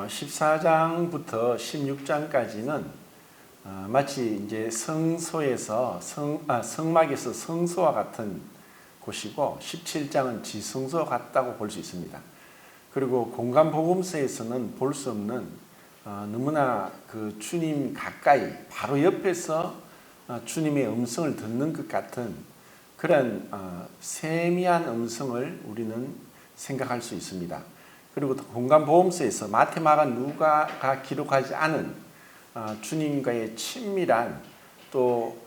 14장부터 16장까지는 마치 이제 성막에서 성소와 같은 곳이고 17장은 지성소와 같다고 볼 수 있습니다. 그리고 공간복음서에서는 볼 수 없는 너무나 그 주님 가까이 바로 옆에서 주님의 음성을 듣는 것 같은 그런 세미한 음성을 우리는 생각할 수 있습니다. 그리고 공간복음서에서 마태, 마가, 누가가 기록하지 않은 주님과의 친밀한 또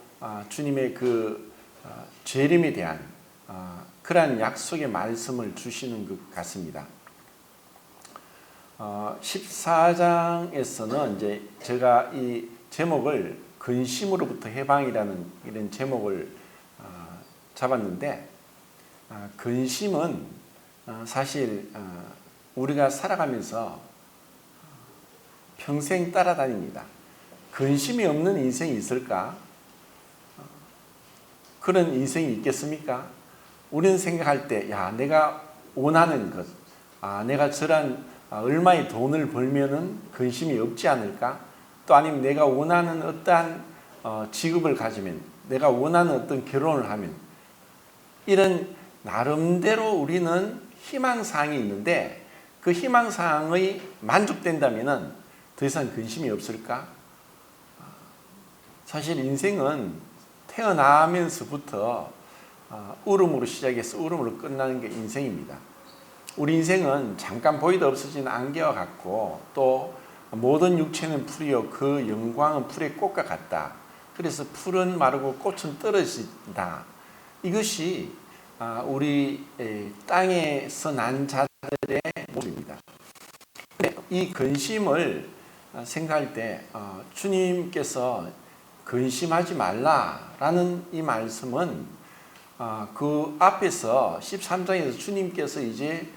주님의 그 재림에 대한 그러한 약속의 말씀을 주시는 것 같습니다. 14장에서는 이제 제가 이 제목을 근심으로부터 해방이라는 이런 제목을 잡았는데, 근심은 사실 우리가 살아가면서 평생 따라다닙니다. 근심이 없는 인생이 있을까? 그런 인생이 있겠습니까? 우리는 생각할 때, 내가 원하는 것, 내가 저런 얼마의 돈을 벌면은 근심이 없지 않을까? 또 아니면 내가 원하는 어떠한 직업을 가지면, 내가 원하는 어떤 결혼을 하면, 이런 나름대로 우리는 희망사항이 있는데 그 희망사항이 만족된다면 더 이상 근심이 없을까? 사실 인생은 태어나면서부터 울음으로 시작해서 울음으로 끝나는 게 인생입니다. 우리 인생은 잠깐 보이다 없어지는 안개와 같고, 또 모든 육체는 풀이요 그 영광은 풀의 꽃과 같다. 그래서 풀은 마르고 꽃은 떨어진다. 이것이 우리 땅에서 난 자들의 모습입니다. 이 근심을 생각할 때 주님께서 근심하지 말라라는 이 말씀은 그 앞에서 13장에서 주님께서 이제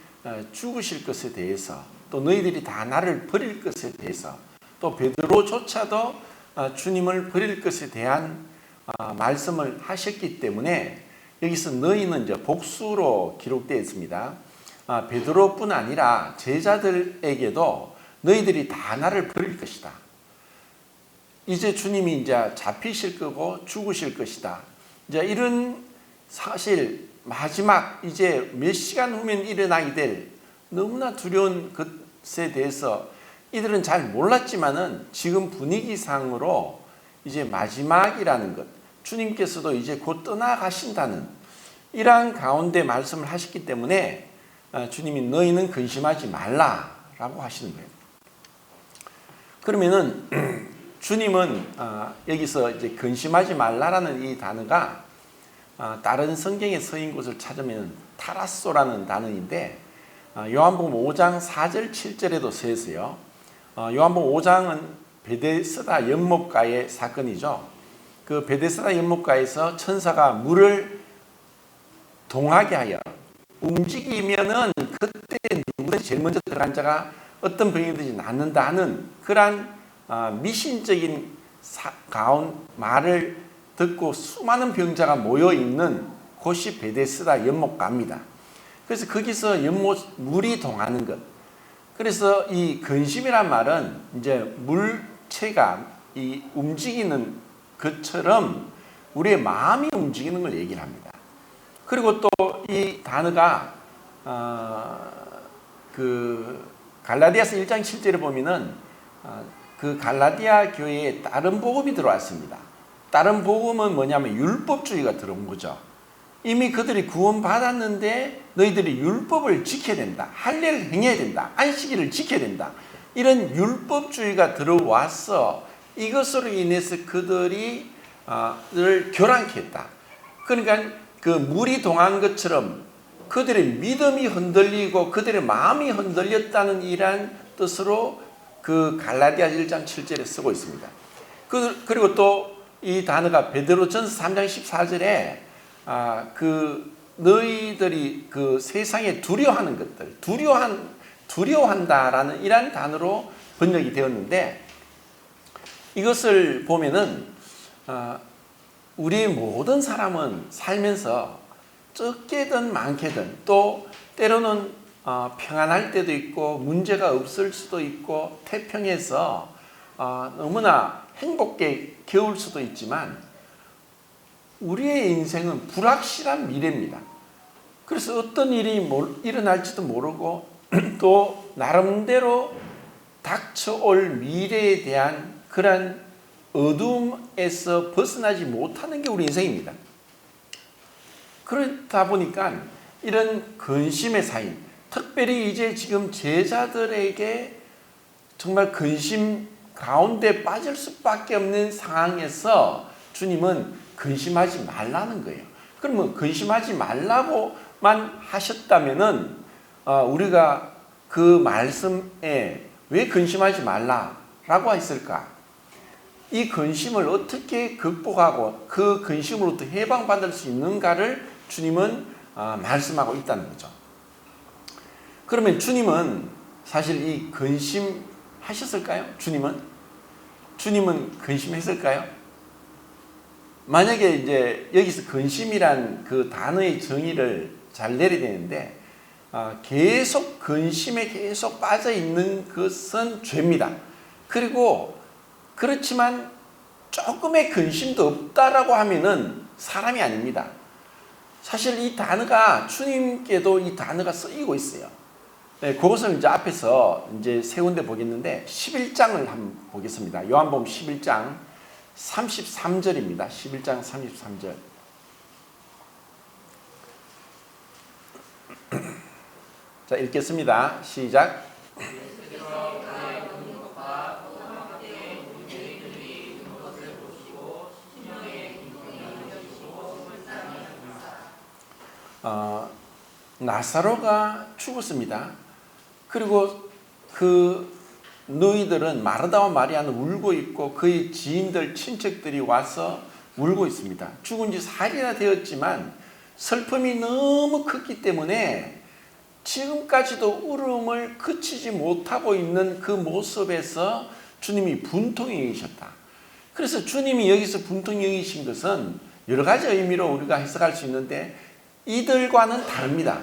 죽으실 것에 대해서, 또 너희들이 다 나를 버릴 것에 대해서, 또 베드로조차도 주님을 버릴 것에 대한 말씀을 하셨기 때문에 여기서 너희는 이제 복수로 기록되어 있습니다. 베드로뿐 아니라 제자들에게도 너희들이 다 나를 버릴 것이다. 이제 주님이 이제 잡히실 거고 죽으실 것이다. 이제 이런 사실 마지막 이제 몇 시간 후면 일어나게 될 너무나 두려운 것에 대해서 이들은 잘 몰랐지만은 지금 분위기상으로 이제 마지막이라는 것, 주님께서도 이제 곧 떠나가신다는 이러한 가운데 말씀을 하셨기 때문에 주님이 너희는 근심하지 말라라고 하시는 거예요. 그러면은 주님은 여기서 이제 근심하지 말라라는 이 단어가 다른 성경에 쓰인 곳을 찾으면 타라소라는 단어인데, 요한복음 5장 4절 7절에도 쓰여 있어요. 요한복음 5장은 베데스다 연못가의 사건이죠. 그 베데스다 연못가에서 천사가 물을 동하게 하여 움직이면은 그때 누구든지 제일 먼저 들어간 자가 어떤 병이든지 낫는다 하는 그러한 미신적인 말을 듣고 수많은 병자가 모여 있는 곳이 베데스다 연못가입니다. 그래서 거기서 물이 동하는 것. 그래서 이 근심이란 말은 이제 물체가 이 움직이는 것처럼 우리의 마음이 움직이는 걸 얘기를 합니다. 그리고 또 이 단어가 그 갈라디아서 1장 7절에 보면은 그 갈라디아 교회에 다른 복음이 들어왔습니다. 다른 복음은 뭐냐면 율법주의가 들어온 거죠. 이미 그들이 구원받았는데 너희들이 율법을 지켜야 된다. 할례를 행해야 된다. 안식일을 지켜야 된다. 이런 율법주의가 들어와서 이것으로 인해서 그들이 를 교란케 했다. 그러니까 그 물이 동한 것처럼 그들의 믿음이 흔들리고 그들의 마음이 흔들렸다는 이러한 뜻으로 그 갈라디아 1장 7절에 쓰고 있습니다. 그리고 또 이 단어가 베드로전서 3장 14절에 그 너희들이 그 세상에 두려워하는 것들, 두려워한다라는 이러한 단어로 번역이 되었는데, 이것을 보면은 우리 모든 사람은 살면서 적게든 많게든 또 때로는 평안할 때도 있고 문제가 없을 수도 있고 태평해서 너무나 행복에 겨울 수도 있지만 우리의 인생은 불확실한 미래입니다. 그래서 어떤 일이 일어날지도 모르고 또 나름대로 닥쳐올 미래에 대한 그런 어둠에서 벗어나지 못하는 게 우리 인생입니다. 그러다 보니까 이런 근심의 사인, 특별히 이제 지금 제자들에게 정말 근심 가운데 빠질 수밖에 없는 상황에서 주님은 근심하지 말라는 거예요. 그러면 근심하지 말라고만 하셨다면은 우리가 그 말씀에 왜 근심하지 말라라고 했을까? 이 근심을 어떻게 극복하고 그 근심으로부터 해방받을 수 있는가를 주님은 말씀하고 있다는 거죠. 그러면 주님은 사실 이 근심하셨을까요? 주님은 근심했을까요? 만약에 이제 여기서 근심이란 그 단어의 정의를 잘 내려야 되는데 계속 근심에 계속 빠져 있는 것은 죄입니다. 그리고 그렇지만 조금의 근심도 없다라고 하면은 사람이 아닙니다. 사실 이 단어가 주님께도 이 단어가 쓰이고 있어요. 네, 그것을 이제 앞에서 이제 세 군데 보겠는데 11장을 한번 보겠습니다. 요한복음 11장 33절입니다. 11장 33절. 자, 읽겠습니다. 시작. 나사로가 죽었습니다. 그리고 그 너희들은 마르다와 마리아는 울고 있고 그의 지인들 친척들이 와서 울고 있습니다. 죽은 지 4일이나 되었지만 슬픔이 너무 컸기 때문에 지금까지도 울음을 그치지 못하고 있는 그 모습에서 주님이 분통히 여기셨다. 그래서 주님이 여기서 분통히 여기신 것은 여러 가지 의미로 우리가 해석할 수 있는데 이들과는 다릅니다.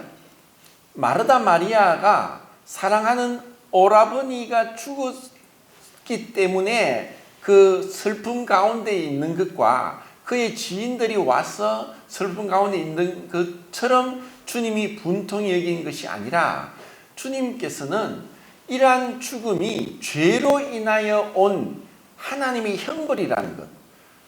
마르다 마리아가 사랑하는 오라버니가 죽었기 때문에 그 슬픔 가운데 있는 것과 그의 지인들이 와서 슬픔 가운데 있는 것처럼 주님이 분통히 여긴 것이 아니라 주님께서는 이러한 죽음이 죄로 인하여 온 하나님의 형벌이라는 것,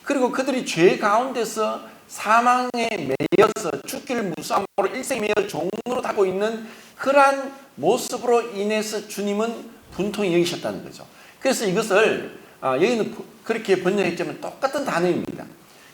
그리고 그들이 죄 가운데서 사망에 매여서 죽기를 무수함으로 일생에 매여 종으로 타고 있는 그러한 모습으로 인해서 주님은 분통히 여기셨다는 거죠. 그래서 이것을 여기는 그렇게 번역했지만 똑같은 단어입니다.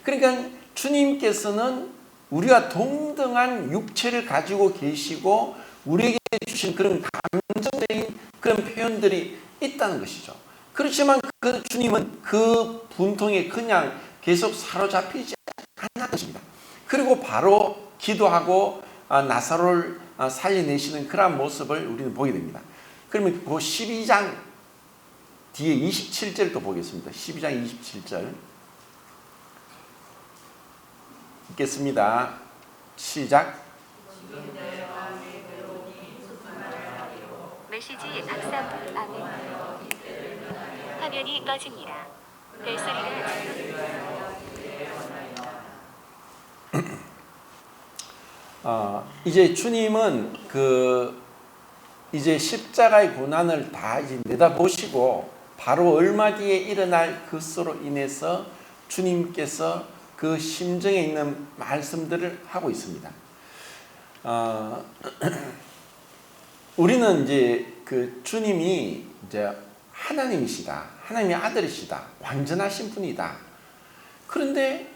그러니까 주님께서는 우리와 동등한 육체를 가지고 계시고 우리에게 주신 그런 감정적인 그런 표현들이 있다는 것이죠. 그렇지만 그 주님은 그 분통에 그냥 계속 사로잡히지 않았던 것입니다. 그리고 바로 기도하고 나사로를 살려내시는 그런 모습을 우리는 보게 됩니다. 그러면 그 12장 뒤에 27절 또 보겠습니다. 12장 27절 읽겠습니다. 시작. 메시지 박사부 아멘. 화면이 꺼집니다. 벨소리가 이제 주님은 이제 십자가의 고난을 다 이제 내다보시고 바로 얼마 뒤에 일어날 것으로 인해서 주님께서 그 심정에 있는 말씀들을 하고 있습니다. 우리는 이제 그 주님이 이제 하나님이시다, 하나님의 아들이시다, 완전하신 분이다. 그런데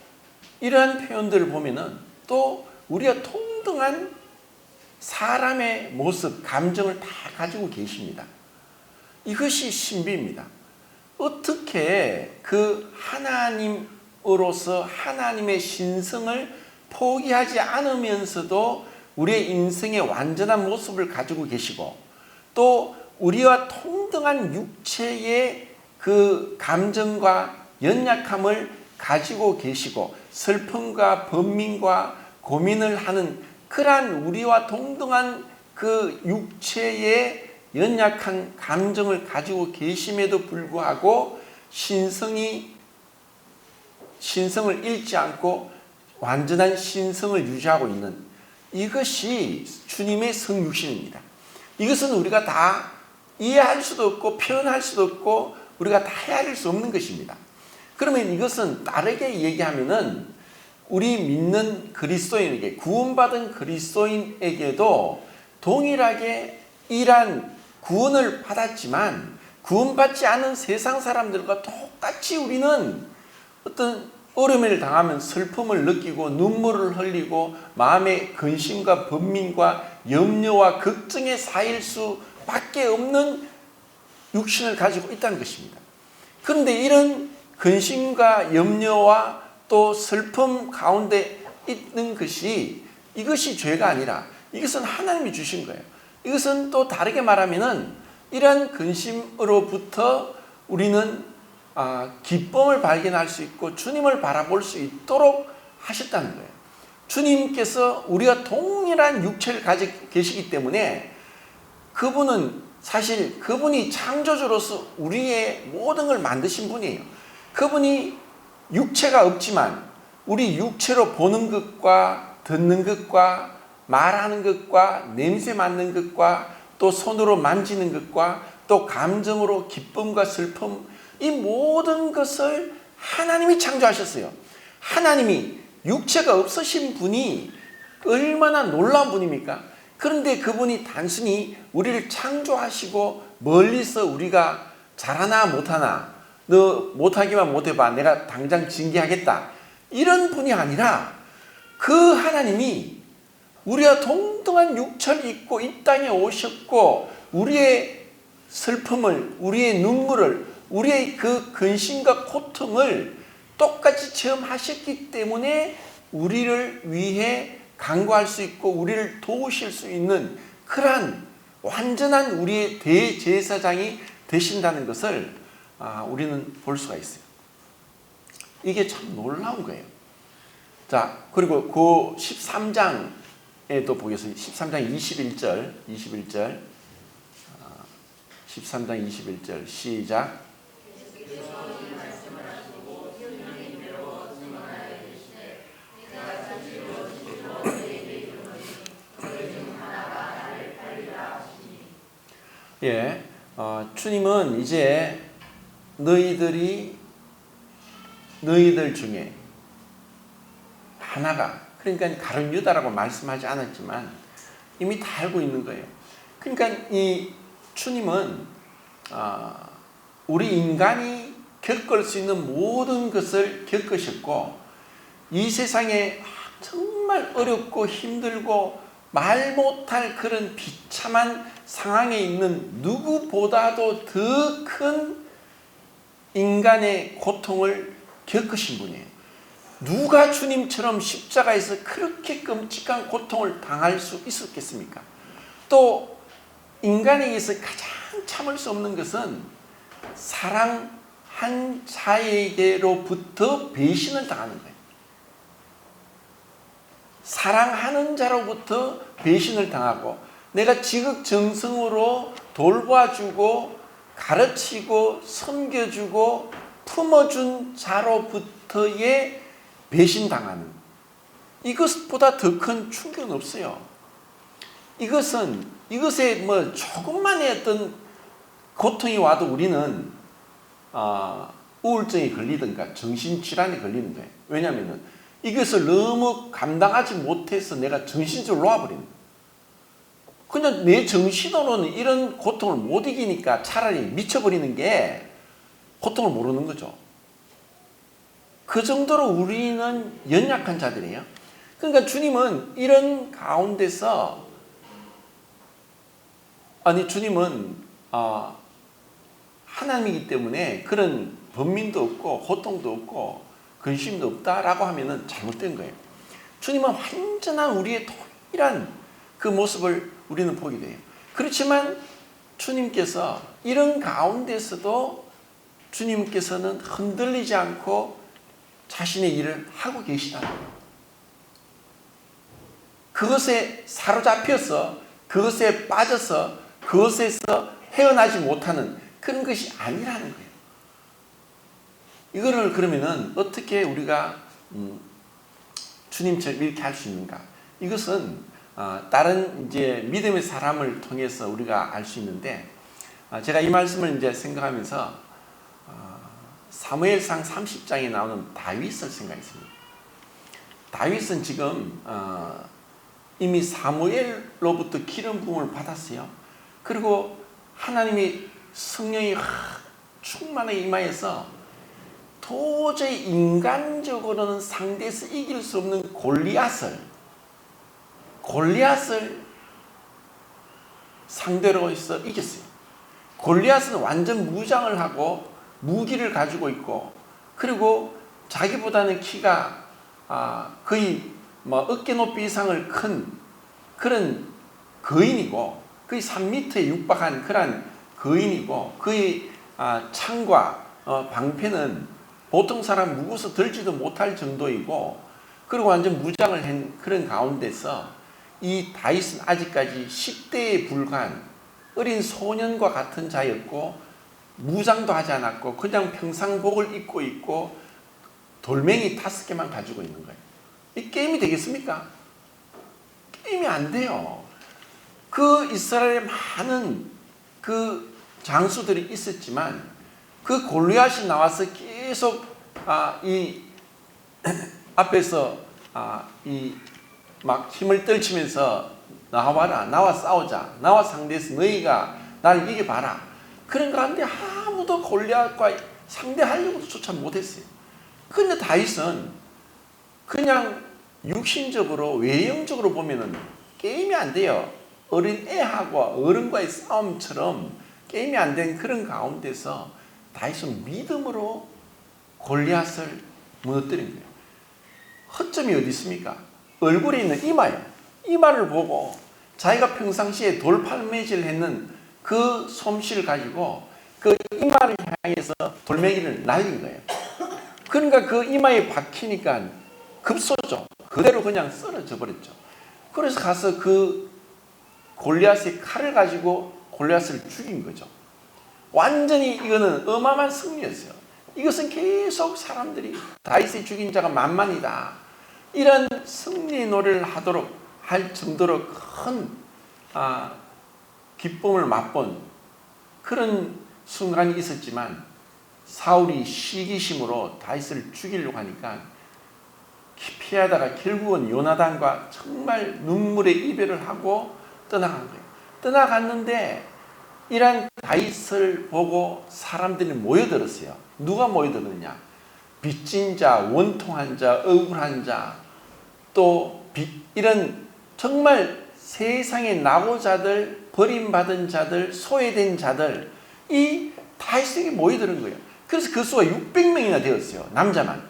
이러한 표현들을 보면은 또 우리가 동등한 사람의 모습, 감정을 다 가지고 계십니다. 이것이 신비입니다. 어떻게 그 하나님으로서 하나님의 신성을 포기하지 않으면서도 우리의 인생의 완전한 모습을 가지고 계시고 또 우리와 동등한 육체의 그 감정과 연약함을 가지고 계시고 슬픔과 번민과 고민을 하는 그러한 우리와 동등한 그 육체의 연약한 감정을 가지고 계심에도 불구하고 신성을 잃지 않고 완전한 신성을 유지하고 있는 이것이 주님의 성육신입니다. 이것은 우리가 다 이해할 수도 없고 표현할 수도 없고 우리가 다 헤아릴 수 없는 것입니다. 그러면 이것은 다르게 얘기하면은 우리 믿는 그리스도인에게 구원받은 그리스도인에게도 동일하게 이러한 구원을 받았지만 구원받지 않은 세상 사람들과 똑같이 우리는 어떤 어려움을 당하면 슬픔을 느끼고 눈물을 흘리고 마음의 근심과 번민과 염려와 걱정에 쌓일 수밖에 없는 육신을 가지고 있다는 것입니다. 그런데 이런 근심과 염려와 또 슬픔 가운데 있는 것이 이것이 죄가 아니라 이것은 하나님이 주신 거예요. 이것은 또 다르게 말하면은 이러한 근심으로부터 우리는 기쁨을 발견할 수 있고 주님을 바라볼 수 있도록 하셨다는 거예요. 주님께서 우리가 동일한 육체를 가지고 계시기 때문에 그분이 창조주로서 우리의 모든 걸 만드신 분이에요. 그분이 육체가 없지만 우리 육체로 보는 것과 듣는 것과 말하는 것과 냄새 맡는 것과 또 손으로 만지는 것과 또 감정으로 기쁨과 슬픔 이 모든 것을 하나님이 창조하셨어요. 하나님이 육체가 없으신 분이 얼마나 놀라운 분입니까? 그런데 그분이 단순히 우리를 창조하시고 멀리서 우리가 잘하나 못하나 너 못하기만 못해봐 내가 당장 징계하겠다 이런 분이 아니라 그 하나님이 우리가 동등한 육체를 입고 이 땅에 오셨고 우리의 슬픔을 우리의 눈물을 우리의 그 근심과 고통을 똑같이 체험하셨기 때문에 우리를 위해 간구할 수 있고 우리를 도우실 수 있는 그러한 완전한 우리의 대제사장이 되신다는 것을 우리는 볼 수가 있어요. 이게 참 놀라운 거예요. 자, 그리고 그 13장에도 보겠습니다. 13장 21절 13장 21절 시작. 예, 주님은 이제 너희들 중에 하나가 그러니까 가룟 유다라고 말씀하지 않았지만 이미 다 알고 있는 거예요. 그러니까 이 주님은 우리 인간이 겪을 수 있는 모든 것을 겪으셨고 이 세상에 정말 어렵고 힘들고 말 못할 그런 비참한 상황에 있는 누구보다도 더 큰 인간의 고통을 겪으신 분이에요. 누가 주님처럼 십자가에서 그렇게 끔찍한 고통을 당할 수 있었겠습니까? 또 인간에게서 가장 참을 수 없는 것은 사랑한 자에게로부터 배신을 당하는 거예요. 사랑하는 자로부터 배신을 당하고 내가 지극정성으로 돌봐주고 가르치고 섬겨주고 품어준 자로부터의 배신당하는 이것보다 더 큰 충격은 없어요. 이것에 뭐 조금만의 어떤 고통이 와도 우리는 우울증이 걸리든가 정신질환이 걸리는 거예요. 왜냐하면 이것을 너무 감당하지 못해서 내가 정신적으로 놓아버리는 거예요. 그냥 내 정신으로는 이런 고통을 못 이기니까 차라리 미쳐버리는 게 고통을 모르는 거죠. 그 정도로 우리는 연약한 자들이에요. 그러니까 주님은 이런 가운데서 주님은 하나님이기 때문에 그런 번민도 없고 고통도 없고 근심도 없다라고 하면은 잘못된 거예요. 주님은 완전한 우리의 동일한 그 모습을 우리는 보게 돼요. 그렇지만 주님께서 이런 가운데서도 주님께서는 흔들리지 않고 자신의 일을 하고 계시다는 거예요. 그것에 사로잡혀서 그것에 빠져서 그것에서 헤어나지 못하는 그런 것이 아니라는 거예요. 이거를 그러면은 어떻게 우리가 주님처럼 이렇게 할 수 있는가? 이것은 다른 이제 믿음의 사람을 통해서 우리가 알 수 있는데, 제가 이 말씀을 이제 생각하면서 사무엘상 30장에 나오는 다윗을 생각했습니다. 다윗은 지금 이미 사무엘로부터 기름 부음을 받았어요. 그리고 하나님이 성령이 충만하게 임하여서 도저히 인간적으로는 상대에서 이길 수 없는 골리앗을 상대로 해서 이겼어요. 골리앗은 완전 무장을 하고 무기를 가지고 있고, 그리고 자기보다는 키가 거의 어깨 높이 이상을 큰 그런 거인이고, 거의 3m에 육박한 그런 거인이고, 그의 창과 방패는 보통 사람 무거워서 들지도 못할 정도이고, 그리고 완전 무장을 한 그런 가운데서 이 다윗은 아직까지 10대에 불과한 어린 소년과 같은 자였고, 무장도 하지 않았고 그냥 평상복을 입고 있고 돌멩이 5개만 가지고 있는 거예요. 이 게임이 되겠습니까? 게임이 안 돼요. 그 이스라엘에 많은 그 장수들이 있었지만 그 골리앗이 나와서 계속 이 앞에서 이 막 힘을 떨치면서 나와라, 나와 싸우자, 나와 상대해서 너희가 나를 이겨봐라. 그런 가운데 아무도 골리앗과 상대하려고도 조차 못했어요. 그런데 다윗은 그냥 육신적으로 외형적으로 보면은 게임이 안 돼요. 어린 애하고 어른과의 싸움처럼 게임이 안 된 그런 가운데서 다윗은 믿음으로 골리앗을 무너뜨린 거예요. 허점이 어디 있습니까? 얼굴에 있는 이마예요. 이마를 보고 자기가 평상시에 돌팔매질을 했는 그 솜씨를 가지고 그 이마를 향해서 돌멩이를 날린 거예요. 그러니까 그 이마에 박히니까 급소죠. 그대로 그냥 쓰러져 버렸죠. 그래서 가서 그 골리앗의 칼을 가지고 골리앗을 죽인 거죠. 완전히 이거는 어마어마한 승리였어요. 이것은 계속 사람들이 다윗이 죽인 자가 만만이다, 이런 승리 노래를 하도록 할 정도로 큰 기쁨을 맛본 그런 순간이 있었지만, 사울이 시기심으로 다윗을 죽이려고 하니까 피하다가 결국은 요나단과 정말 눈물의 이별을 하고 떠나간 거예요. 떠나갔는데 이런 다윗을 보고 사람들이 모여들었어요. 누가 모여들었냐? 빚진 자, 원통한 자, 억울한 자, 또 이런 정말 세상의 낙오자들, 버림받은 자들, 소외된 자들, 이 다윗에게 모여드는 거예요. 그래서 그 수가 600명이나 되었어요. 남자만.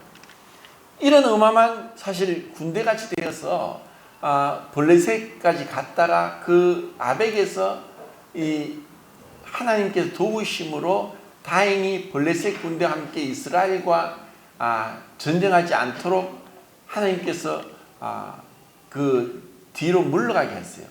이런 어마어마한 사실 군대같이 되어서 블레셋까지 갔다가 그 아벡에서 이 하나님께서 도우심으로 다행히 블레셋 군대와 함께 이스라엘과 전쟁하지 않도록 하나님께서 그 뒤로 물러가게 했어요.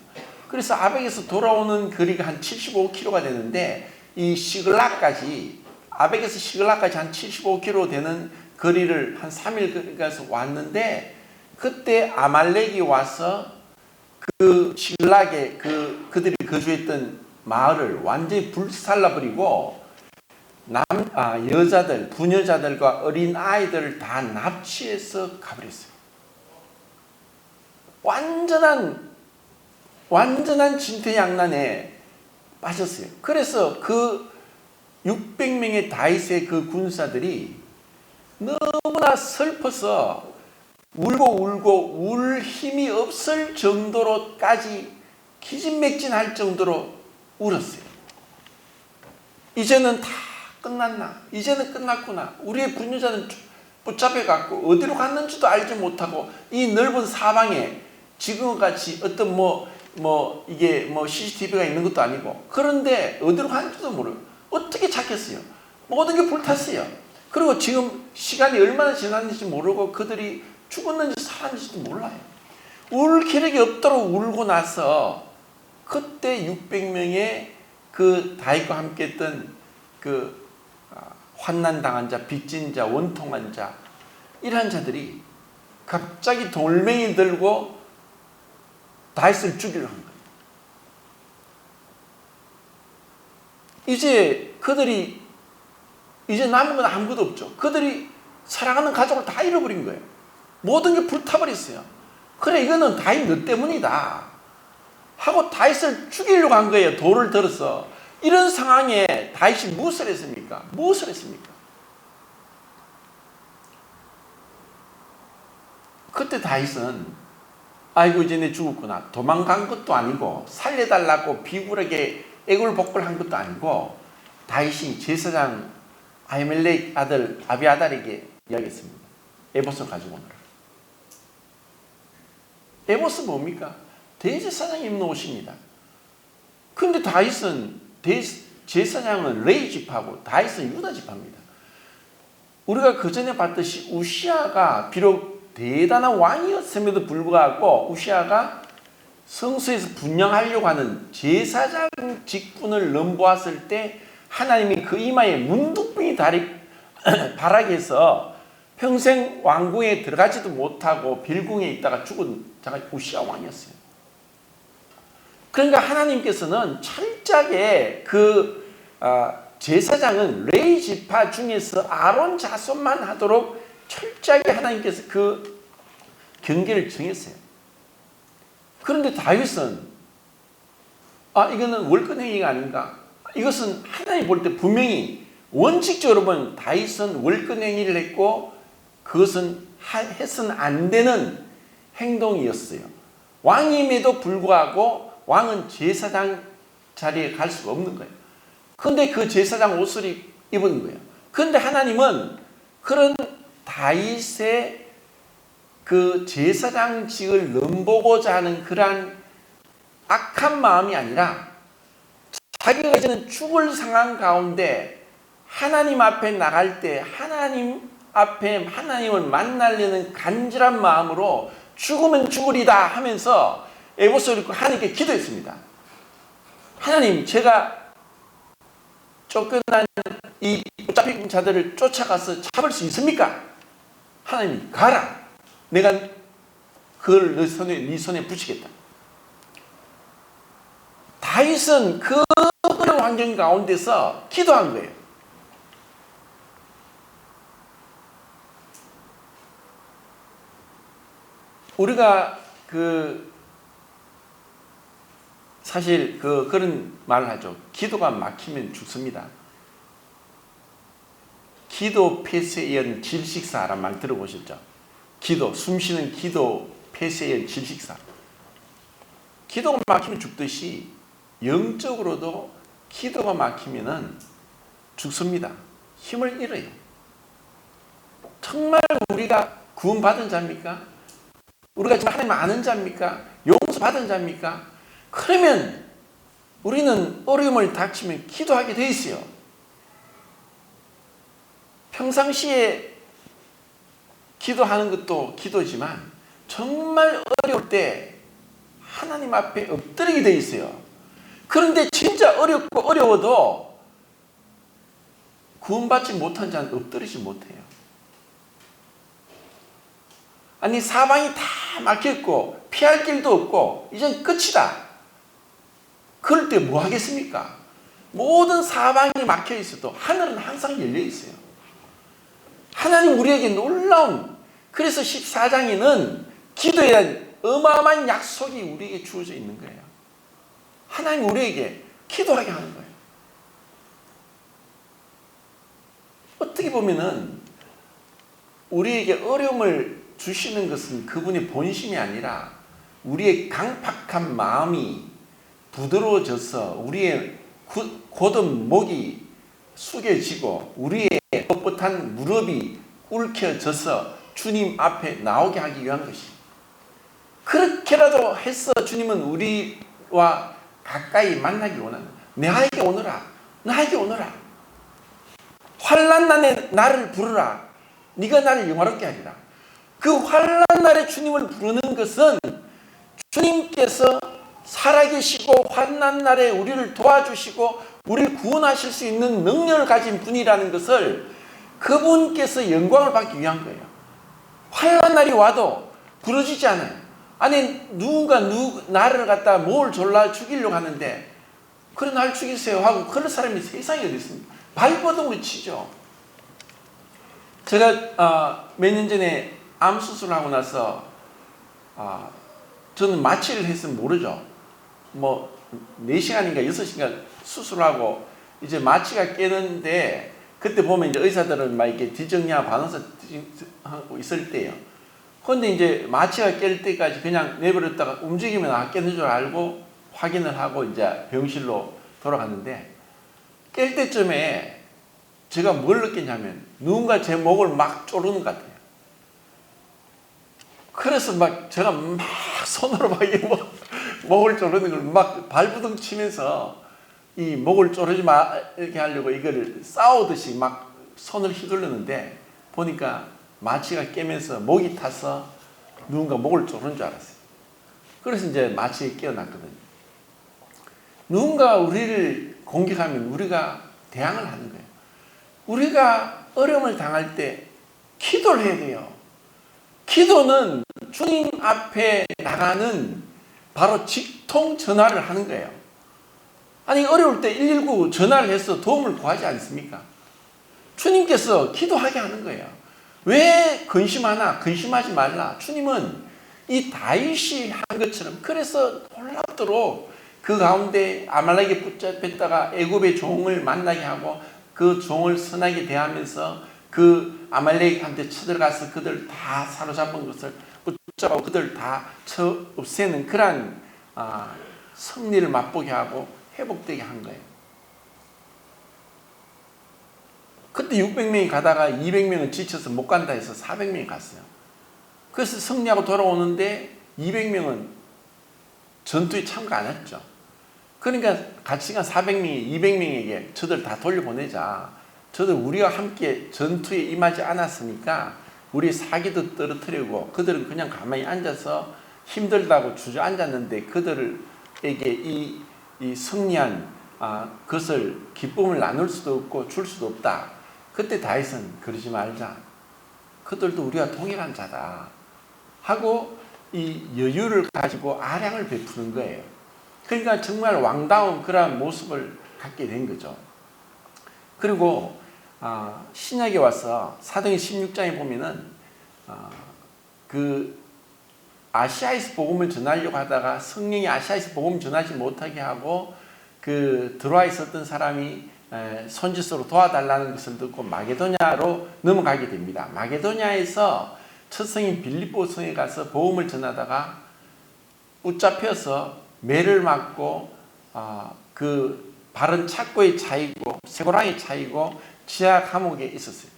그래서 아벡에서 돌아오는 거리가 한 75km가 되는데, 이 시글락까지, 아벡에서 시글락까지 한 75km 되는 거리를 한 3일 가서 왔는데, 그때 아말렉이 와서 그 시글락에 그들이 거주했던 마을을 완전히 불살라버리고 여자들, 부녀자들과 어린 아이들을 다 납치해서 가버렸어요. 완전한 진퇴양난에 빠졌어요. 그래서 그 600명의 다윗의 그 군사들이 너무나 슬퍼서 울고 울 힘이 없을 정도로까지 기진맥진할 정도로 울었어요. 이제는 다 끝났나? 이제는 끝났구나. 우리의 부녀자는 붙잡혀갖고 어디로 갔는지도 알지 못하고 이 넓은 사방에 지금같이 어떤 이게 CCTV가 있는 것도 아니고, 그런데 어디로 갔는지도 모르고 어떻게 찾겠어요? 모든 게 불탔어요. 그리고 지금 시간이 얼마나 지났는지 모르고 그들이 죽었는지 살았는지도 몰라요. 울 기력이 없도록 울고 나서 그때 600명의 그 다윗과 함께했던 그 환난 당한 자, 빚진 자, 원통한 자, 이러한 자들이 갑자기 돌멩이 들고 다윗을 죽이려 한 거예요. 이제 그들이 이제 남은 건 아무것도 없죠. 그들이 사랑하는 가족을 다 잃어버린 거예요. 모든 게 불타버렸어요. 그래, 이거는 다윗 너 때문이다 하고 다윗을 죽이려고 한 거예요. 돌을 들어서. 이런 상황에 다윗이 무엇을 했습니까? 무엇을 했습니까? 그때 다윗은 아이고 이제 내 죽었구나, 도망간 것도 아니고 살려달라고 비굴하게 애굴복굴 한 것도 아니고, 다윗이 제사장 아히멜렉 아들 아비아달에게 이야기했습니다. 에봇을 가지고 오너라. 에봇은 뭡니까? 대제사장이 입는 옷입니다. 그런데 다윗은 제사장은 레위 지파고 다윗은 유다 지파입니다. 우리가 그 전에 봤듯이 우시아가 비록 대단한 왕이었음에도 불구하고 우시아가 성소에서 분향하려고 하는 제사장 직분을 넘보았을 때 하나님이 그 이마에 문둥병이 발하게 해서 평생 왕궁에 들어가지도 못하고 빌궁에 있다가 죽은 자가 우시아 왕이었어요. 그러니까 하나님께서는 철저하게 그 제사장은 레위 지파 중에서 아론 자손만 하도록 철저하게 하나님께서 그 경계를 정했어요. 그런데 다윗은 이거는 월권행위가 아닌가? 이것은 하나님 볼 때 분명히 원칙적으로 보면 다윗은 월권행위를 했고 그것은 해서는 안 되는 행동이었어요. 왕임에도 불구하고 왕은 제사장 자리에 갈 수가 없는 거예요. 그런데 그 제사장 옷을 입은 거예요. 그런데 하나님은 그런 다윗의 그 제사장직을 넘보고자 하는 그러한 악한 마음이 아니라 자기가 이제는 죽을 상황 가운데 하나님 앞에 나갈 때 하나님 앞에 하나님을 만나려는 간절한 마음으로 죽으면 죽으리다 하면서 에봇을 입고 하나님께 기도했습니다. 하나님, 제가 쫓겨난 이 붙잡힌 자들을 쫓아가서 잡을 수 있습니까? 하나님, 가라. 내가 그걸 네 손에 붙이겠다. 다윗은 그 환경 가운데서 기도한 거예요. 우리가 사실 그런 말을 하죠. 기도가 막히면 죽습니다. 기도 폐쇄연 질식사란 말 들어보셨죠? 기도, 숨쉬는 기도 폐쇄연 질식사. 기도가 막히면 죽듯이 영적으로도 기도가 막히면은 죽습니다. 힘을 잃어요. 정말 우리가 구원받은 자입니까? 우리가 지금 하나님 아는 자입니까? 용서받은 자입니까? 그러면 우리는 어려움을 닥치면 기도하게 돼 있어요. 평상시에 기도하는 것도 기도지만 정말 어려울 때 하나님 앞에 엎드리게 돼 있어요. 그런데 진짜 어렵고 어려워도 구원받지 못한 자는 엎드리지 못해요. 아니, 사방이 다 막혔고 피할 길도 없고 이젠 끝이다. 그럴 때 뭐 하겠습니까? 모든 사방이 막혀 있어도 하늘은 항상 열려 있어요. 하나님 우리에게 놀라운, 그래서 14장에는 기도에 대한 어마어마한 약속이 우리에게 주어져 있는 거예요. 하나님 우리에게 기도하게 하는 거예요. 어떻게 보면은 우리에게 어려움을 주시는 것은 그분의 본심이 아니라 우리의 강팍한 마음이 부드러워져서 우리의 곧은 목이 숙여지고 우리의 뻣뻣한 무릎이 꿇혀져서 주님 앞에 나오게 하기 위한 것입니다. 그렇게라도 해서 주님은 우리와 가까이 만나기 원하는, 나에게 오너라, 나에게 오너라. 환난 날에 나를 부르라. 네가 나를 영화롭게 하리라. 그 환난 날에 주님을 부르는 것은 주님께서 살아계시고 환난 날에 우리를 도와주시고 우리를 구원하실 수 있는 능력을 가진 분이라는 것을 그분께서 영광을 받기 위한 거예요. 환난 날이 와도 부러지지 않아요. 아니 누군가 나를 갖다 뭘 졸라 죽이려고 하는데 그래 날 죽이세요 하고 그런 사람이 세상에 어디 있습니까? 발버둥으로 치죠. 제가 몇 년 전에 암 수술하고 나서 저는 마취를 했으면 모르죠. 뭐 4시간인가 6시간 수술하고 이제 마취가 깨는데 그때 보면 이제 의사들은 막 이렇게 뒤정리하고 간호사 하고 있을 때예요. 그런데 이제 마취가 깰 때까지 그냥 내버렸다가 움직이면 깨는 줄 알고 확인을 하고 이제 병실로 돌아갔는데 깰 때쯤에 제가 뭘 느꼈냐면 누군가 제 목을 막 조르는 것 같아요. 그래서 막 제가 막 손으로 막 목을 조르는 걸 막 발부둥 치면서 이 목을 조르지 마 이렇게 하려고 이걸 싸우듯이 막 손을 휘둘렀는데 보니까 마취가 깨면서 목이 타서 누군가 목을 조르는 줄 알았어요. 그래서 이제 마취에 깨어났거든요. 누군가 우리를 공격하면 우리가 대항을 하는 거예요. 우리가 어려움을 당할 때 기도를 해야 돼요. 기도는 주님 앞에 나가는 바로 직통 전화를 하는 거예요. 아니 어려울 때 119 전화를 해서 도움을 구하지 않습니까? 주님께서 기도하게 하는 거예요. 왜 근심하나? 근심하지 말라. 주님은 이 다윗이 한 것처럼 그래서 놀랍도록 그 가운데 아말렉에 붙잡혔다가 애굽의 종을 만나게 하고 그 종을 선하게 대하면서 그 아말렉한테 쳐들어가서 그들 다 사로잡은 것을 붙잡고 그들 다 쳐 없애는 그러한 승리를 맛보게 하고 회복되게 한 거예요. 그때 600명이 가다가 200명은 지쳐서 못 간다 해서 400명이 갔어요. 그래서 승리하고 돌아오는데 200명은 전투에 참가 안 했죠. 그러니까 같이 간 400명이 200명에게 저들 다 돌려보내자. 저들 우리와 함께 전투에 임하지 않았으니까 우리 사기도 떨어뜨리고 그들은 그냥 가만히 앉아서 힘들다고 주저앉았는데 그들에게 이 승리한 그것을 기쁨을 나눌 수도 없고 줄 수도 없다. 그때 다윗은 그러지 말자. 그들도 우리가 동일한 자다. 하고 이 여유를 가지고 아량을 베푸는 거예요. 그러니까 정말 왕다운 그러한 모습을 갖게 된 거죠. 그리고 신약에 와서 사도행 16장에 보면은 그 아시아에서 복음을 전하려고 하다가 성령이 아시아에서 복음을 전하지 못하게 하고 그 들어와 있었던 사람이 손짓으로 도와달라는 것을 듣고 마게도냐로 넘어가게 됩니다. 마게도냐에서 첫 성인 빌립보 성에 가서 복음을 전하다가 붙잡혀서 매를 맞고 그 발은 착고에 차이고 쇠고랑에 차이고 지하 감옥에 있었어요.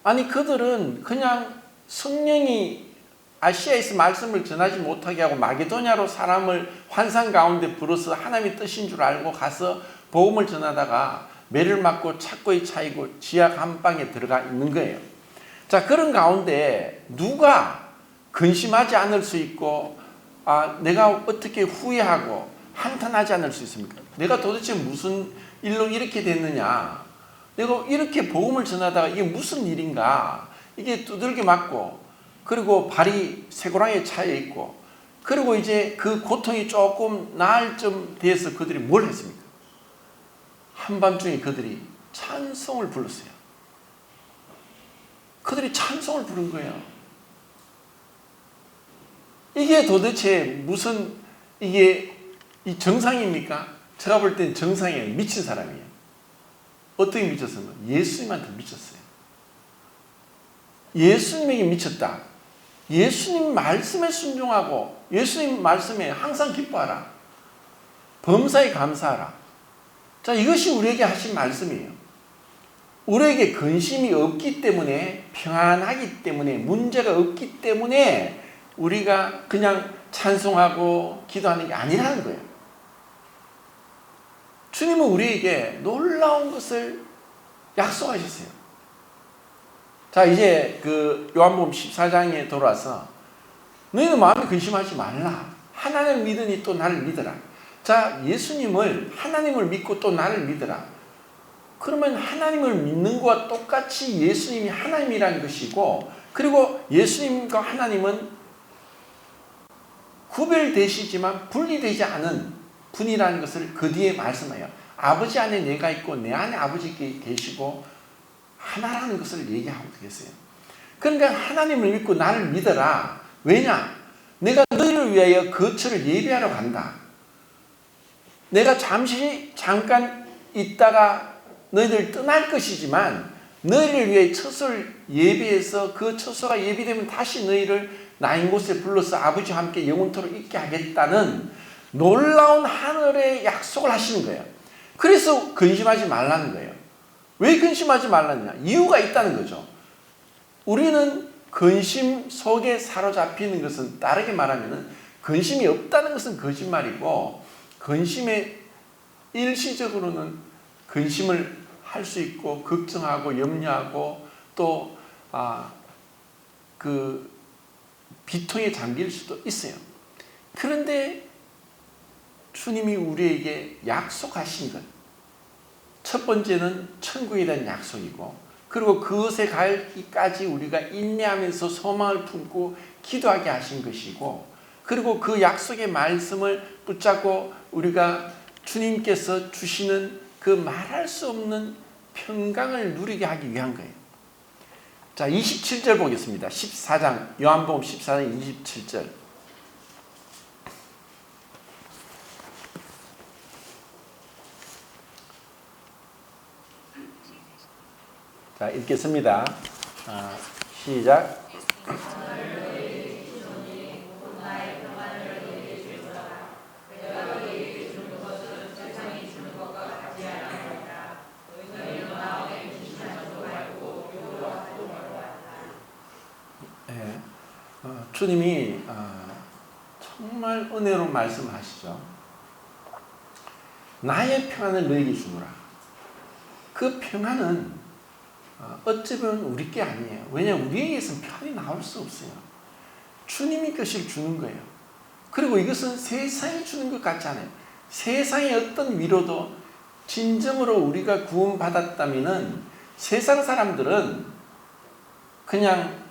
아니 그들은 그냥 성령이 아시아에서 말씀을 전하지 못하게 하고 마게도냐로 사람을 환상 가운데 불어서 하나님의 뜻인 줄 알고 가서 복음을 전하다가 매를 맞고 착고에 차이고 지하 감방에 들어가 있는 거예요. 자, 그런 가운데 누가 근심하지 않을 수 있고 내가 어떻게 후회하고 한탄하지 않을 수 있습니까? 내가 도대체 무슨 일로 이렇게 됐느냐? 내가 이렇게 복음을 전하다가 이게 무슨 일인가? 이게 두들겨 맞고 그리고 발이 쇠고랑에 차여 있고 그리고 이제 그 고통이 조금 나을 좀 돼서 그들이 뭘 했습니까? 한밤중에 그들이 찬송을 불렀어요. 그들이 찬송을 부른 거예요. 이게 도대체 무슨 이게 이 정상입니까? 제가 볼 땐 정상이에요. 미친 사람이에요. 어떻게 미쳤습니까? 예수님한테 미쳤어요. 예수님에게 미쳤다. 예수님 말씀에 순종하고 예수님 말씀에 항상 기뻐하라. 범사에 감사하라. 자, 이것이 우리에게 하신 말씀이에요. 우리에게 근심이 없기 때문에 평안하기 때문에 문제가 없기 때문에 우리가 그냥 찬송하고 기도하는 게 아니라는 거예요. 주님은 우리에게 놀라운 것을 약속하셨어요. 자, 이제 그 요한복음 14장에 돌아와서 너희는 마음에 근심하지 말라. 하나님을 믿으니 또 나를 믿어라. 자, 예수님을, 하나님을 믿고 또 나를 믿어라. 그러면 하나님을 믿는 것과 똑같이 예수님이 하나님이라는 것이고, 그리고 예수님과 하나님은 구별되시지만 분리되지 않은 분이라는 것을 그 뒤에 말씀해요. 아버지 안에 내가 있고 내 안에 아버지 계시고 하나라는 것을 얘기하고 계세요. 그러니까 하나님을 믿고 나를 믿어라. 왜냐? 내가 너희를 위하여 거처를 예비하러 간다. 내가 잠깐 있다가 너희들 떠날 것이지만 너희를 위해 처소를 예비해서 그 처소가 예비되면 다시 너희를 나인 곳에 불러서 아버지와 함께 영원토록 있게 하겠다는 놀라운 하늘의 약속을 하시는 거예요. 그래서 근심하지 말라는 거예요. 왜 근심하지 말라느냐? 이유가 있다는 거죠. 우리는 근심 속에 사로잡히는 것은, 다르게 말하면 근심이 없다는 것은 거짓말이고, 근심에 일시적으로는 근심을 할 수 있고 걱정하고 염려하고 또 그 비통에 잠길 수도 있어요. 그런데 주님이 우리에게 약속하신 것, 첫 번째는 천국에 대한 약속이고, 그리고 그것에 가기까지 우리가 인내하면서 소망을 품고 기도하게 하신 것이고, 그리고 그 약속의 말씀을 붙잡고 우리가 주님께서 주시는 그 말할 수 없는 평강을 누리게 하기 위한 거예요. 자, 27절 보겠습니다. 14장, 요한복음 14장 27절. 자, 읽겠습니다. 시작. 주님이 정말 은혜로운 말씀을 하시죠. 나의 평안을 너에게 주노라. 그 평안은 어쩌면 우리 게 아니에요. 왜냐하면 우리에게서는 평안이 나올 수 없어요. 주님이 것을 주는 거예요. 그리고 이것은 세상이 주는 것 같지 않아요. 세상의 어떤 위로도 진정으로 우리가 구원받았다면 세상 사람들은 그냥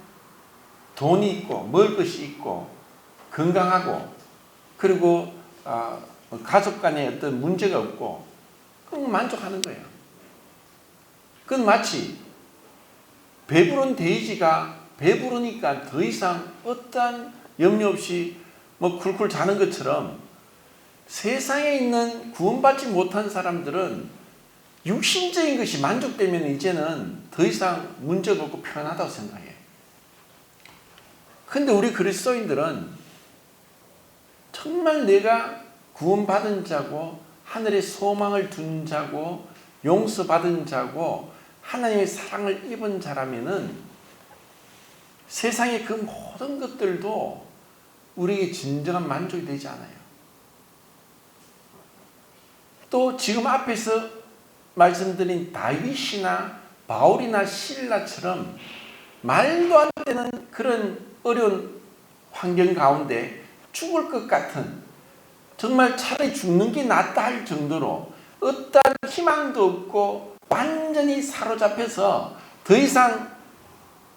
돈이 있고 먹을 것이 있고 건강하고 그리고 가족 간에 어떤 문제가 없고 그럼 만족하는 거예요. 그건 마치 배부른 돼지가 배부르니까 더 이상 어떠한 염려 없이 쿨쿨 자는 것처럼 세상에 있는 구원받지 못한 사람들은 육신적인 것이 만족되면 이제는 더 이상 문제가 없고 편하다고 생각해요. 근데 우리 그리스도인들은 정말 내가 구원받은 자고 하늘의 소망을 둔 자고 용서받은 자고 하나님의 사랑을 입은 자라면은 세상의 그 모든 것들도 우리에게 진정한 만족이 되지 않아요. 또 지금 앞에서 말씀드린 다윗이나 바울이나 실라처럼 말도 안 되는 그런 어려운 환경 가운데 죽을 것 같은, 정말 차라리 죽는 게 낫다 할 정도로 어떠한 희망도 없고 완전히 사로잡혀서 더 이상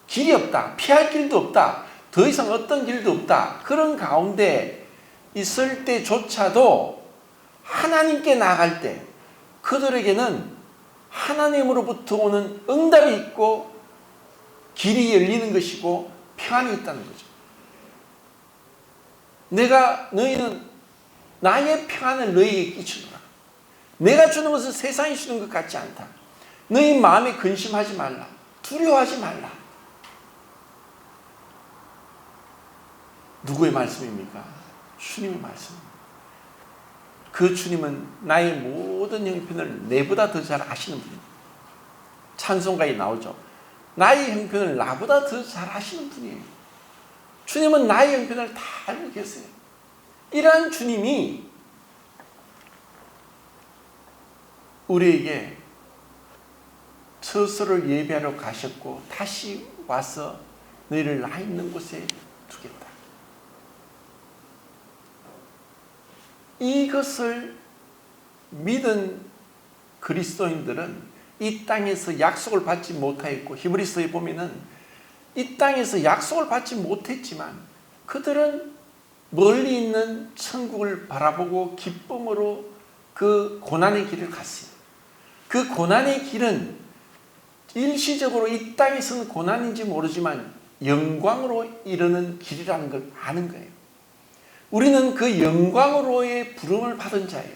길이 없다, 피할 길도 없다, 더 이상 어떤 길도 없다, 그런 가운데 있을 때조차도 하나님께 나아갈 때 그들에게는 하나님으로부터 오는 응답이 있고 길이 열리는 것이고 평안이 있다는 거죠. 너희는 나의 평안을 너희에게 끼치노라. 내가 주는 것은 세상이 주는 것 같지 않다. 너희 마음에 근심하지 말라. 두려워하지 말라. 누구의 말씀입니까? 주님의 말씀입니다. 그 주님은 나의 모든 형편을 내보다 더 잘 아시는 분입니다. 찬송가에 나오죠. 나의 형편을 나보다 더 잘 아시는 분이에요. 주님은 나의 형편을 다 알고 계세요. 이러한 주님이 우리에게 처소를 예비하러 가셨고 다시 와서 너희를 나 있는 곳에 두겠다. 이것을 믿은 그리스도인들은 이 땅에서 약속을 받지 못하였고, 히브리서에 보면은 이 땅에서 약속을 받지 못했지만 그들은 멀리 있는 천국을 바라보고 기쁨으로 그 고난의 길을 갔어요. 그 고난의 길은 일시적으로 이 땅에서는 고난인지 모르지만 영광으로 이르는 길이라는 걸 아는 거예요. 우리는 그 영광으로의 부름을 받은 자예요.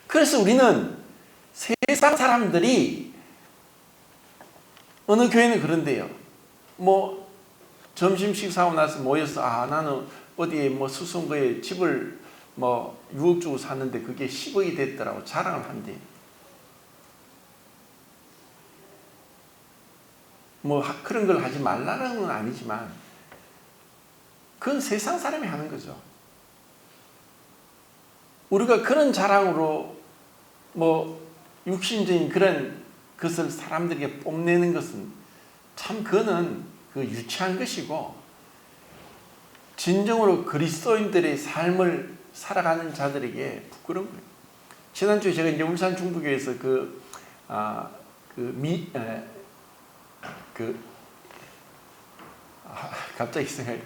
그래서 우리는 세상 사람들이, 어느 교회는 그런데요, 뭐 점심 식사하고 나서 모여서 나는 어디에 뭐 수성구에 집을 뭐 6억 주고 샀는데 그게 10억이 됐더라고 자랑을 한대. 뭐 그런 걸 하지 말라는 건 아니지만 그건 세상 사람이 하는 거죠. 우리가 그런 자랑으로 뭐 육신적인 그런 것을 사람들에게 뽐내는 것은 참 그거는 그 유치한 것이고, 진정으로 그리스도인들의 삶을 살아가는 자들에게 부끄러운 거예요. 지난주에 제가 이제 울산 중부교회에서 갑자기 생각이,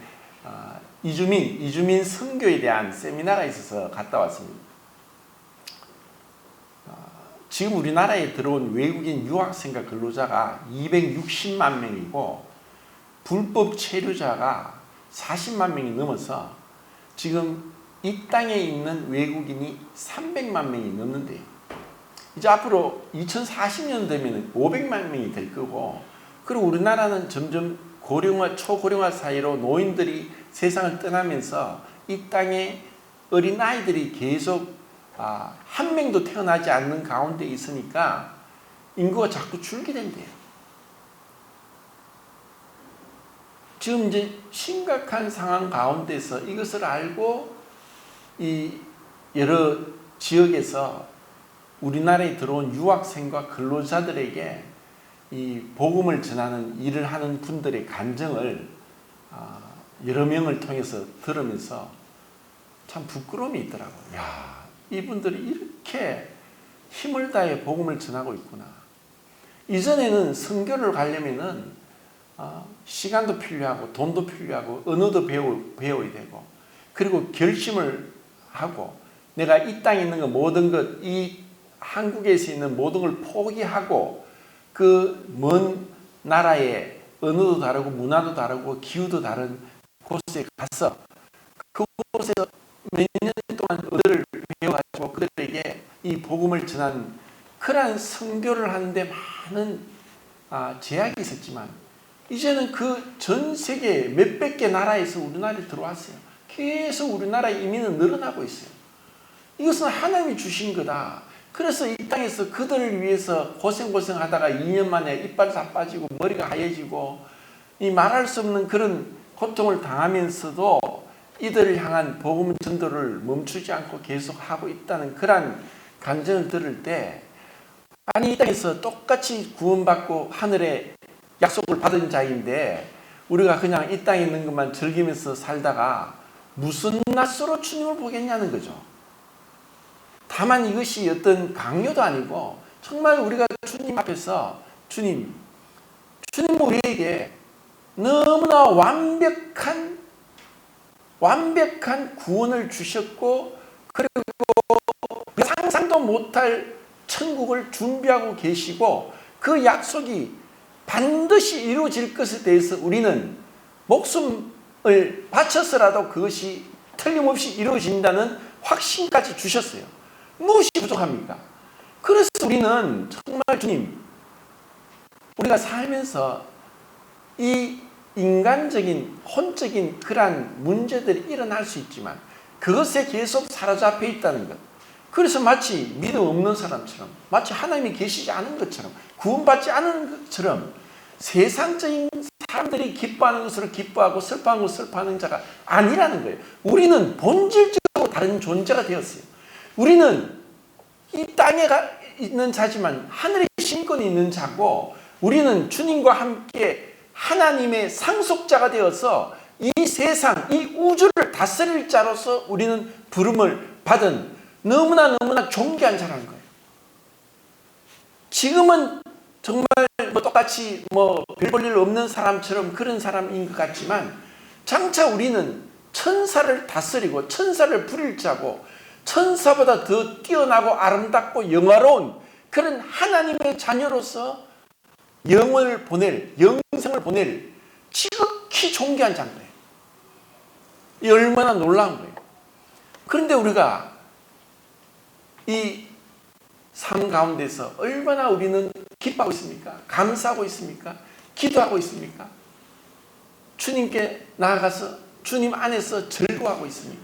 이주민 선교에 대한 세미나가 있어서 갔다 왔습니다. 지금 우리나라에 들어온 외국인 유학생과 근로자가 260만 명이고 불법 체류자가 40만 명이 넘어서 지금 이 땅에 있는 외국인이 300만 명이 넘는데요. 이제 앞으로 2040년 되면 500만 명이 될 거고, 그리고 우리나라는 점점 고령화, 초고령화 사이로 노인들이 세상을 떠나면서 이 땅에 어린아이들이 계속 한 명도 태어나지 않는 가운데 있으니까 인구가 자꾸 줄게 된대요. 지금 이제 심각한 상황 가운데서 이것을 알고 이 여러 지역에서 우리나라에 들어온 유학생과 근로자들에게 이 복음을 전하는 일을 하는 분들의 간증을 여러 명을 통해서 들으면서 참 부끄러움이 있더라고요. 야, 이분들이 이렇게 힘을 다해 복음을 전하고 있구나. 이전에는 선교를 가려면은 시간도 필요하고 돈도 필요하고 언어도 배워야 되고, 그리고 결심을 하고 내가 이 땅에 있는 것 모든 것, 이 한국에서 있는 모든 걸 포기하고 그 먼 나라의 언어도 다르고 문화도 다르고 기후도 다른 곳에 가서 그곳에서 몇 년 동안 언어를 배워가지고 그들에게 이 복음을 전한 그러한 선교를 하는데 많은 제약이 있었지만, 이제는 그 전 세계 몇백 개 나라에서 우리나라에 들어왔어요. 계속 우리나라의 이민은 늘어나고 있어요. 이것은 하나님이 주신 거다. 그래서 이 땅에서 그들을 위해서 고생하다가 2년 만에 이빨 다 빠지고 머리가 하얘지고 이 말할 수 없는 그런 고통을 당하면서도 이들을 향한 복음 전도를 멈추지 않고 계속 하고 있다는 그러한 간증을 들을 때, 아니 이 땅에서 똑같이 구원받고 하늘에 약속을 받은 자인데 우리가 그냥 이 땅에 있는 것만 즐기면서 살다가 무슨 낯으로 주님을 보겠냐는 거죠. 다만 이것이 어떤 강요도 아니고 정말 우리가 주님 앞에서 주님 우리에게 너무나 완벽한 구원을 주셨고, 그리고 상상도 못할 천국을 준비하고 계시고 그 약속이 반드시 이루어질 것에 대해서 우리는 목숨을 바쳐서라도 그것이 틀림없이 이루어진다는 확신까지 주셨어요. 무엇이 부족합니까? 그래서 우리는 정말 주님, 우리가 살면서 이 인간적인 혼적인 그러한 문제들이 일어날 수 있지만 그것에 계속 사로잡혀 있다는 것, 그래서 마치 믿음 없는 사람처럼, 마치 하나님이 계시지 않은 것처럼, 구원받지 않은 것처럼 세상적인 사람들이 기뻐하는 것으로 기뻐하고 슬퍼하는 것을 슬퍼하는 자가 아니라는 거예요. 우리는 본질적으로 다른 존재가 되었어요. 우리는 이 땅에 있는 자지만 하늘에 신권이 있는 자고, 우리는 주님과 함께 하나님의 상속자가 되어서 이 세상, 이 우주를 다스릴 자로서 우리는 부름을 받은 너무나 존귀한 자라는 거예요. 지금은 정말 똑같이 별 볼 일 없는 사람처럼 그런 사람인 것 같지만 장차 우리는 천사를 다스리고 천사를 부릴 자고 천사보다 더 뛰어나고 아름답고 영화로운 그런 하나님의 자녀로서 영생을 보낼 지극히 존귀한 자인 거예요. 이 얼마나 놀라운 거예요. 그런데 우리가 이 삶 가운데서 얼마나 우리는 기뻐하고 있습니까? 감사하고 있습니까? 기도하고 있습니까? 주님께 나아가서 주님 안에서 즐거워하고 있습니까?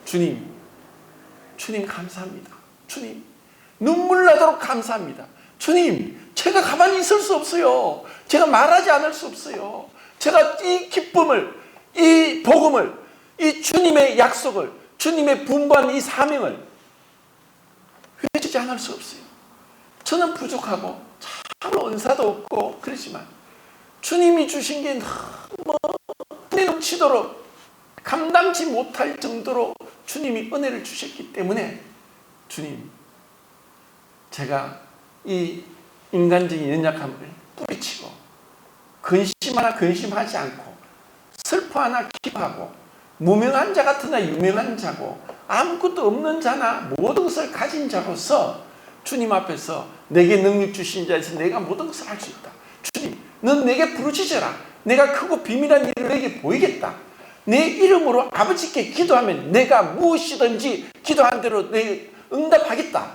주님 감사합니다. 주님, 눈물 나도록 감사합니다. 주님, 제가 가만히 있을 수 없어요. 제가 말하지 않을 수 없어요. 제가 이 기쁨을, 이 복음을, 이 주님의 약속을, 주님의 분부한 이 사명을 외치지 않을 수 없어요. 저는 부족하고 참으로 은사도 없고 그렇지만 주님이 주신 게 너무 은혜 넘치도록 감당치 못할 정도로 주님이 은혜를 주셨기 때문에 주님, 제가 이 인간적인 연약함을 뿌리치고 근심 하나 근심하지 않고 슬퍼 하나 기뻐하고 무명한 자 같으나 유명한 자고 아무것도 없는 자나 모든 것을 가진 자로서 주님 앞에서 내게 능력 주신 자에서 내가 모든 것을 할 수 있다. 주님, 넌 내게 부르짖어라. 내가 크고 비밀한 일을 내게 보이겠다. 내 이름으로 아버지께 기도하면 내가 무엇이든지 기도한 대로 내 응답하겠다.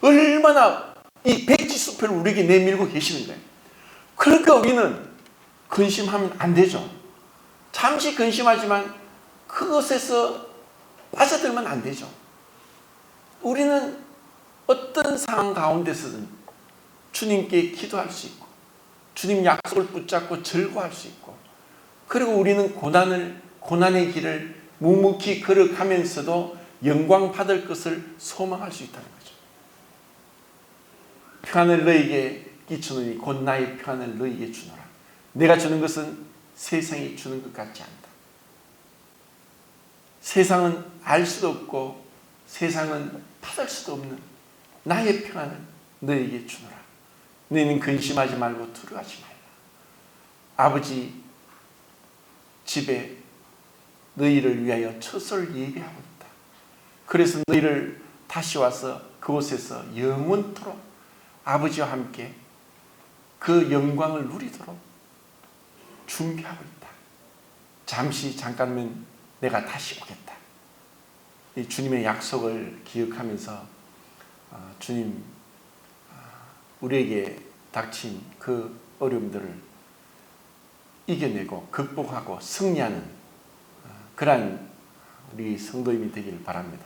얼마나 이 백지수표를 우리에게 내밀고 계시는 거예요. 그러니까 우리는 근심하면 안 되죠. 잠시 근심하지만 그것에서 빠져들면 안 되죠. 우리는 어떤 상황 가운데서든 주님께 기도할 수 있고 주님 약속을 붙잡고 즐거워할 수 있고 그리고 우리는 고난의 길을 묵묵히 걸어가면서도 영광 받을 것을 소망할 수 있다는 거죠. 평안을 너에게 끼치노니 곧 나의 평안을 너에게 주노라. 내가 주는 것은 세상이 주는 것 같지 않다. 세상은 알 수도 없고 세상은 받을 수도 없는 나의 평안을 너에게 주노라. 너희는 근심하지 말고 두려워하지 말라. 아버지 집에 너희를 위하여 처소를 예비하고 있다. 그래서 너희를 다시 와서 그곳에서 영원토록 아버지와 함께 그 영광을 누리도록 준비하고 있다. 잠깐만 내가 다시 오겠다. 이 주님의 약속을 기억하면서 주님, 우리에게 닥친 그 어려움들을 이겨내고 극복하고 승리하는 그러한 우리 성도님이 되기를 바랍니다.